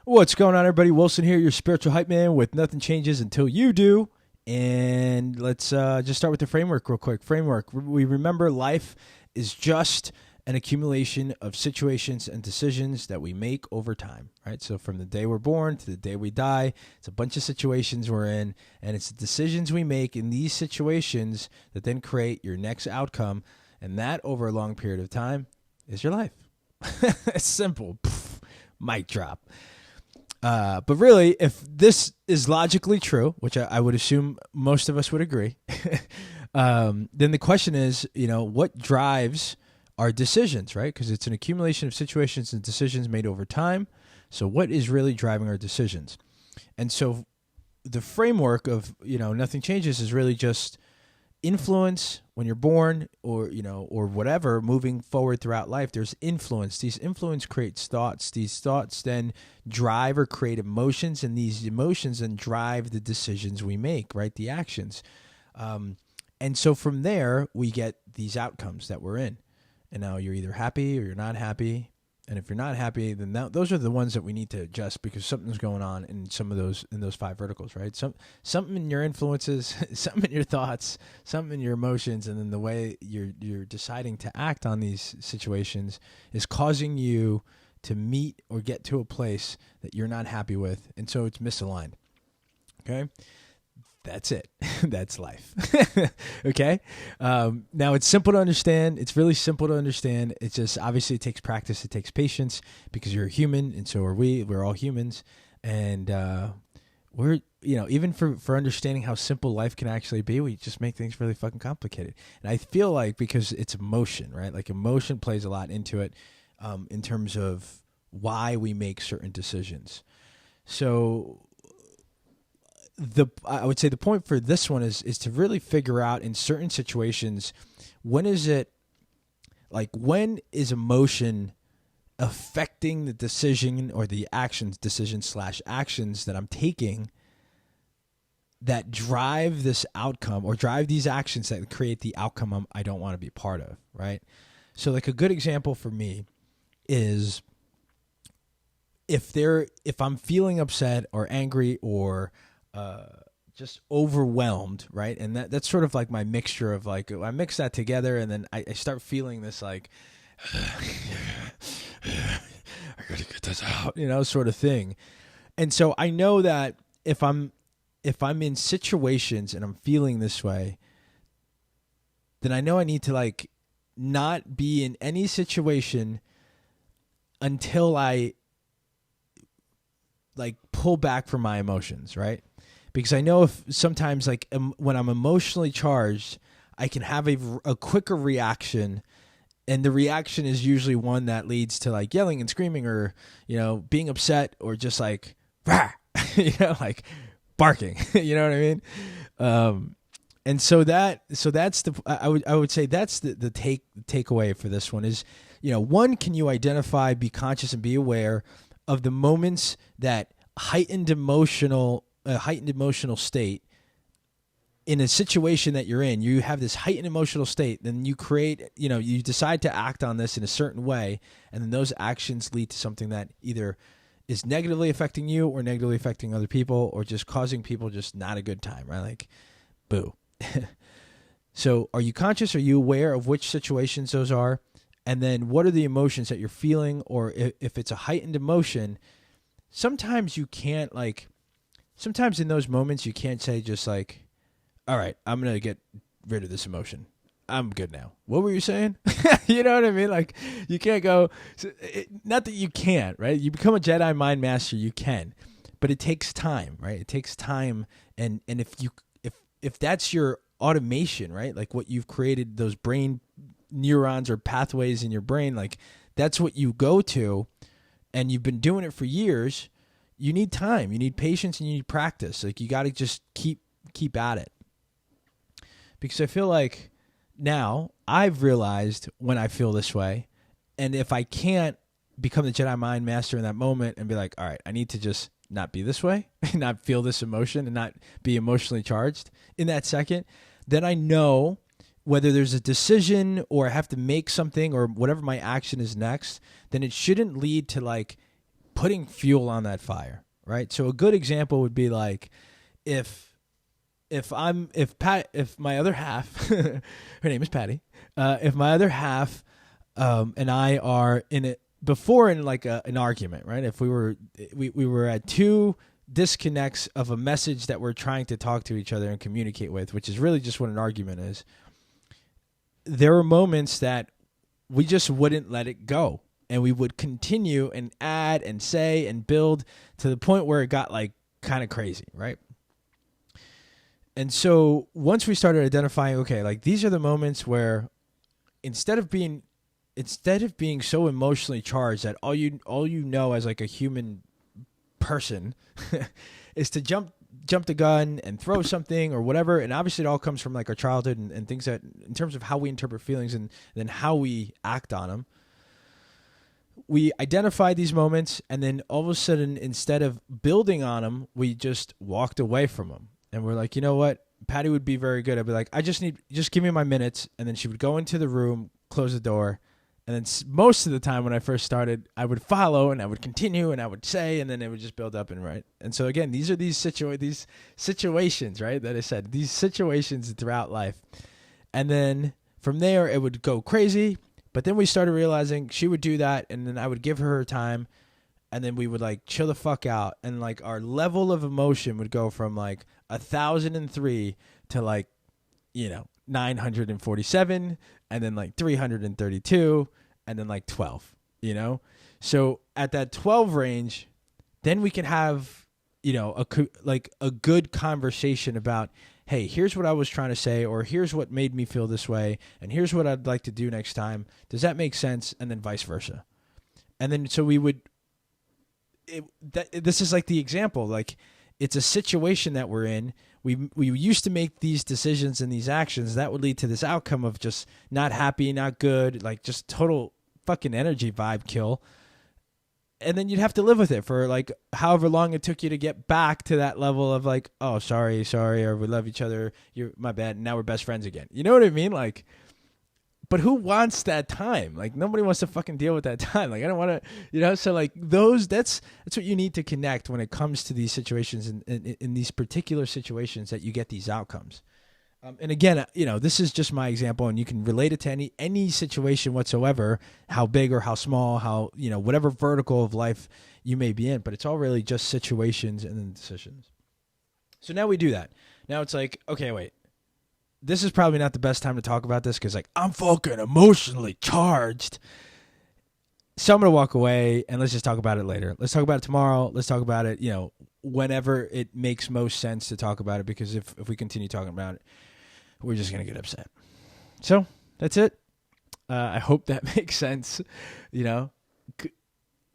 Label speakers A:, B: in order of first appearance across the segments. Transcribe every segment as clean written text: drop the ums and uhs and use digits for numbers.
A: What's going on, everybody? Wilson here, your spiritual hype man with Nothing Changes Until You Do. And let's just start with the framework real quick. Framework. We remember life is just an accumulation of situations and decisions that we make over time, right? So from the day we're born to the day we die, it's a bunch of situations we're in, and it's the decisions we make in these situations that then create your next outcome, and that over a long period of time is your life. It's simple. Pfft, mic drop. But really, if this is logically true, which I would assume most of us would agree, then the question is, what drives our decisions, right? Because it's an accumulation of situations and decisions made over time. So what is really driving our decisions? And so the framework of, nothing changes is really just influence when you're born or whatever, moving forward throughout life. There's influence. These influence creates thoughts. These thoughts then drive or create emotions, and these emotions then drive the decisions we make, right? The actions. And so from there, we get these outcomes that we're in. And now you're either happy or you're not happy. And if you're not happy, then those are the ones that we need to adjust because something's going on in those five verticals, right? Something in your influences, something in your thoughts, something in your emotions, and then the way you're deciding to act on these situations is causing you to meet or get to a place that you're not happy with, and so it's misaligned. Okay? That's it. That's life. Okay? Now, it's simple to understand. It's really simple to understand. It's just, obviously, it takes practice. It takes patience because you're a human, and so are we. We're all humans. And we're, even for understanding how simple life can actually be, we just make things really fucking complicated. And I feel like because it's emotion, right? Like emotion plays a lot into it in terms of why we make certain decisions. So I would say the point for this one is to really figure out in certain situations, when is emotion affecting the decision or the decision/actions that I'm taking that drive this outcome or drive these actions that create the outcome I don't want to be part of, right? So like a good example for me is if I'm feeling upset or angry or just overwhelmed, right? And that's sort of like my mixture of like, I mix that together and then I start feeling this like, I gotta get this out, sort of thing. And so I know that if I'm in situations and I'm feeling this way, then I know I need to like not be in any situation until I like pull back from my emotions, right? Because I know if sometimes like when I'm emotionally charged, I can have a quicker reaction, and the reaction is usually one that leads to like yelling and screaming or, being upset or just like, rah! Like barking, you know what I mean? And so that's I would say that's the takeaway for this one is, one, can you identify, be conscious and be aware of the moments that heightened emotional state in a situation that you're in, you have this heightened emotional state, then you create, you decide to act on this in a certain way, and then those actions lead to something that either is negatively affecting you or negatively affecting other people or just causing people just not a good time, right? Like, boo. So are you conscious? Are you aware of which situations those are? And then what are the emotions that you're feeling? Or if it's a heightened emotion, sometimes you can't sometimes in those moments, you can't say just like, all right, I'm going to get rid of this emotion. I'm good now. What were you saying? You know what I mean? Like, you can't go, not that you can't, right? You become a Jedi mind master, you can, but it takes time, right? It takes time. And if that's your automation, right? Like what you've created, those brain neurons or pathways in your brain, like that's what you go to, and you've been doing it for years, you need time, you need patience, and you need practice. Like, you got to just keep at it. Because I feel like now I've realized when I feel this way, and if I can't become the Jedi mind master in that moment and be like, all right, I need to just not be this way, not feel this emotion, and not be emotionally charged in that second, then I know whether there's a decision or I have to make something or whatever my action is next, then it shouldn't lead to like putting fuel on that fire, right? So a good example would be like if my other half, her name is Patty, if my other half and I are in like an argument, right? If we were at two disconnects of a message that we're trying to talk to each other and communicate with, which is really just what an argument is, there were moments that we just wouldn't let it go. And we would continue and add and say and build to the point where it got like kind of crazy, right? And so once we started identifying, okay, like these are the moments where instead of being so emotionally charged that all you know as like a human person is to jump the gun and throw something or whatever. And obviously it all comes from like our childhood and things that in terms of how we interpret feelings and then how we act on them. We identified these moments, and then all of a sudden, instead of building on them, we just walked away from them. And we're like, you know what? Patty would be very good. I'd be like, just give me my minutes. And then she would go into the room, close the door. And then most of the time when I first started, I would follow and I would continue and I would say, and then it would just build up and right. And so again, these are these situations, right? That I said, these situations throughout life. And then from there, it would go crazy. But then we started realizing she would do that, and then I would give her time, and then we would like chill the fuck out, and like our level of emotion would go from like 1,003 to like 947, and then like 332, and then like 12. So at that 12 range, then we can have a good conversation about, hey, here's what I was trying to say, or here's what made me feel this way, and here's what I'd like to do next time. Does that make sense? And then vice versa. And then so we would, this is like the example, like it's a situation that we're in. We used to make these decisions and these actions that would lead to this outcome of just not happy, not good, like just total fucking energy vibe kill. And then you'd have to live with it for like however long it took you to get back to that level of like, oh, sorry, or we love each other, you're my bad, and now we're best friends again. You know what I mean? Like, but who wants that time? Like, nobody wants to fucking deal with that time. Like, I don't want to, so like that's what you need to connect when it comes to these situations in these particular situations that you get these outcomes. And again, this is just my example, and you can relate it to any situation whatsoever, how big or how small, how, whatever vertical of life you may be in, but it's all really just situations and then decisions. So now we do that. Now it's like, okay, wait, this is probably not the best time to talk about this because like I'm fucking emotionally charged. So I'm going to walk away and let's just talk about it later. Let's talk about it tomorrow. Let's talk about it, whenever it makes most sense to talk about it, because if we continue talking about it, we're just going to get upset. So that's it. I hope that makes sense.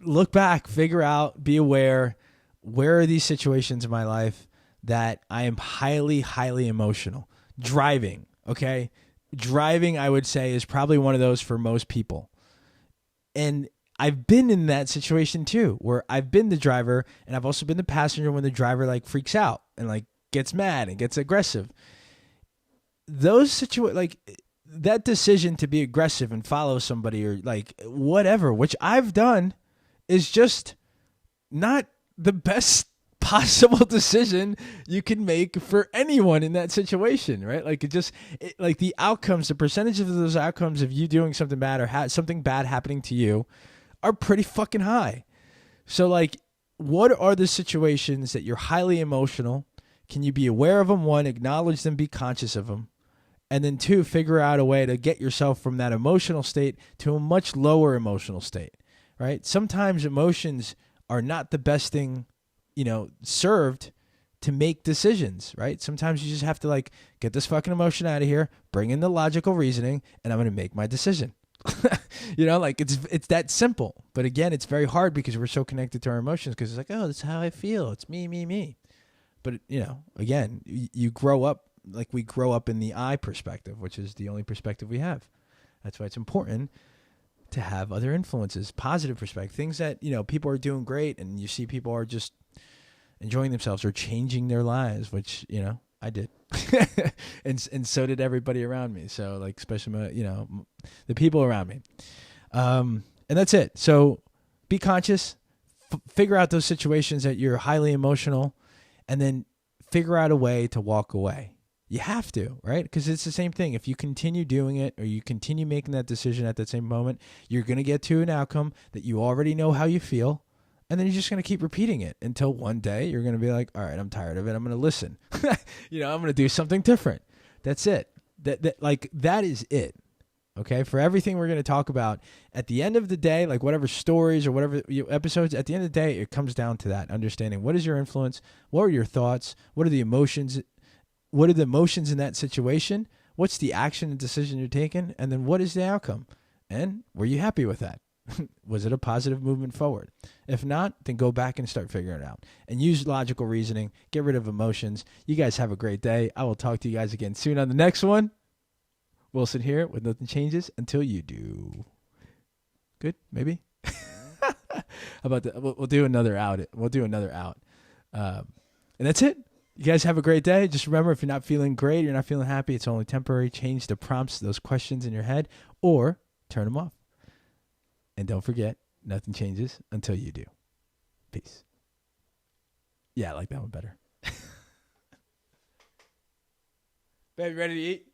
A: Look back, figure out, be aware, where are these situations in my life that I am highly, highly emotional? Driving, okay? Driving, I would say, is probably one of those for most people. And I've been in that situation too, where I've been the driver and I've also been the passenger when the driver like freaks out and like gets mad and gets aggressive. Those like that decision to be aggressive and follow somebody or like whatever, which I've done, is just not the best possible decision you can make for anyone in that situation, right? Like like the outcomes, the percentage of those outcomes of you doing something bad or something bad happening to you are pretty fucking high. So like, what are the situations that you're highly emotional? Can you be aware of them? One, acknowledge them, be conscious of them. And then two, figure out a way to get yourself from that emotional state to a much lower emotional state, right? Sometimes emotions are not the best thing, served to make decisions, right? Sometimes you just have to like get this fucking emotion out of here, bring in the logical reasoning, and I'm going to make my decision. Like it's that simple. But again, it's very hard because we're so connected to our emotions because it's like, oh, that's how I feel. It's me. But, again, you grow up, like we grow up in the I perspective, which is the only perspective we have. That's why it's important to have other influences, positive perspective, things that, people are doing great and you see people are just enjoying themselves or changing their lives, which, I did. and so did everybody around me. So like, especially my, the people around me. And that's it. So be conscious, figure out those situations that you're highly emotional, and then figure out a way to walk away. You have to, right? Because it's the same thing. If you continue doing it or you continue making that decision at that same moment, you're going to get to an outcome that you already know how you feel. And then you're just going to keep repeating it until one day you're going to be like, all right, I'm tired of it. I'm going to listen. I'm going to do something different. That's it. That is it. Okay. For everything we're going to talk about at the end of the day, like whatever stories or whatever episodes, at the end of the day, it comes down to that understanding. What is your influence? What are your thoughts? What are the emotions? What are the emotions in that situation? What's the action and decision you're taking? And then what is the outcome? And were you happy with that? Was it a positive movement forward? If not, then go back and start figuring it out. And use logical reasoning. Get rid of emotions. You guys have a great day. I will talk to you guys again soon on the next one. Wilson here with Nothing Changes Until You Do. Good? Maybe? How about that? We'll do another out. We'll do another out. And that's it. You guys have a great day. Just remember, if you're not feeling great, you're not feeling happy, it's only temporary. Change the prompts, those questions in your head, or turn them off. And don't forget, nothing changes until you do. Peace. Yeah, I like that one better. Baby, ready to eat?